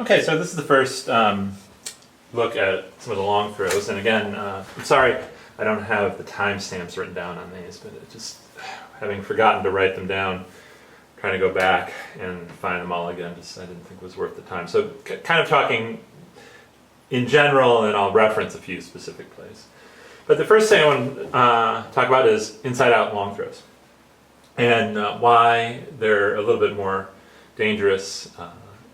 Okay, so this is the first look at some of the long throws, and again, I'm sorry I don't have the timestamps written down on these, but it just, having forgotten to write them down, trying to go back and find them all again, just I didn't think it was worth the time. So kind of talking in general, and I'll reference a few specific plays. But the first thing I want to talk about is inside-out long throws, and why they're a little bit more dangerous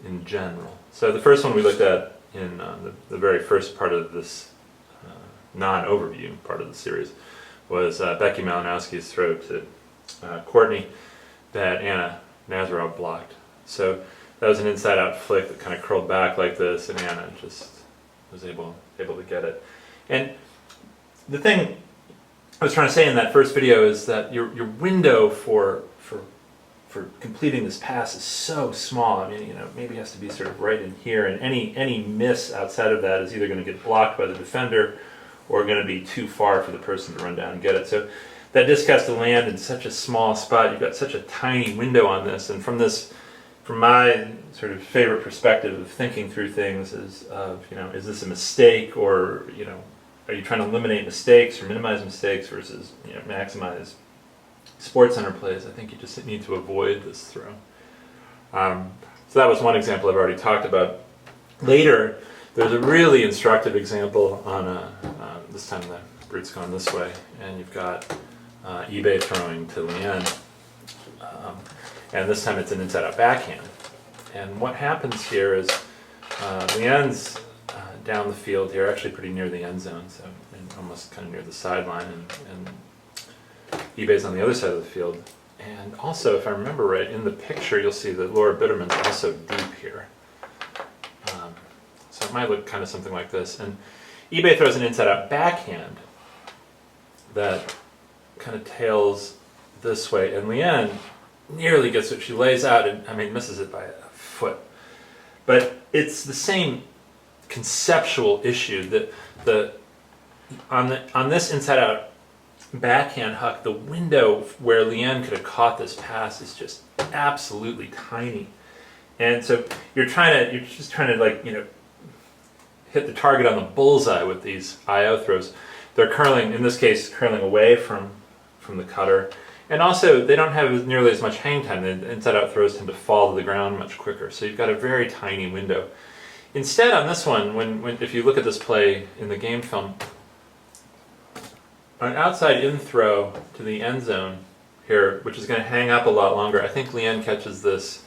in general. So the first one we looked at in the very first part of this non-overview part of the series was Becky Malinowski's throw to Courtney that Anna Nazarov blocked. So that was an inside-out flick that kind of curled back like this, and Anna just was able to get it. And the thing I was trying to say in that first video is that your window for completing this pass is so small. I mean, maybe it has to be sort of right in here, and any miss outside of that is either going to get blocked by the defender or going to be too far for the person to run down and get it. So that disc has to land in such a small spot. You've got such a tiny window on this, and from my sort of favorite perspective of thinking through things is is this a mistake, or are you trying to eliminate mistakes or minimize mistakes versus maximize Sports Center plays? I think you just need to avoid this throw. So that was one example I've already talked about. Later, there's a really instructive example on this time the Brute's gone this way, and you've got eBay throwing to Leanne, and this time it's an inside-out backhand. And what happens here is Leanne's down the field here, actually pretty near the end zone, so almost kind of near the sideline, and eBay's on the other side of the field. And also, if I remember right, in the picture you'll see that Laura Bitterman's also deep here. So it might look kind of something like this. And eBay throws an inside-out backhand that kind of tails this way, and Leanne nearly gets it. She lays out and misses it by a foot. But it's the same conceptual issue that on this inside-out backhand huck, the window where Leanne could have caught this pass is just absolutely tiny, and so you're just trying to hit the target on the bullseye with these IO throws. They're curling, in this case, curling away from the cutter, and also they don't have nearly as much hang time. The inside-out throws tend to fall to the ground much quicker, so you've got a very tiny window. Instead, on this one, if you look at this play in the game film, an outside in throw to the end zone here, which is going to hang up a lot longer. I think Leanne catches this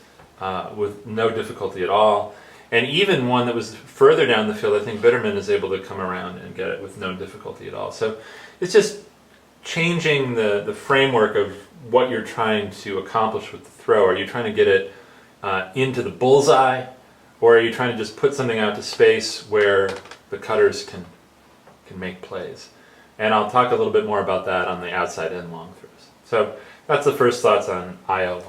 with no difficulty at all. And even one that was further down the field, I think Bitterman is able to come around and get it with no difficulty at all. So it's just changing the framework of what you're trying to accomplish with the throw. Are you trying to get it into the bullseye, or are you trying to just put something out to space where the cutters can make plays? And I'll talk a little bit more about that on the outside in long throws. So that's the first thoughts on IO.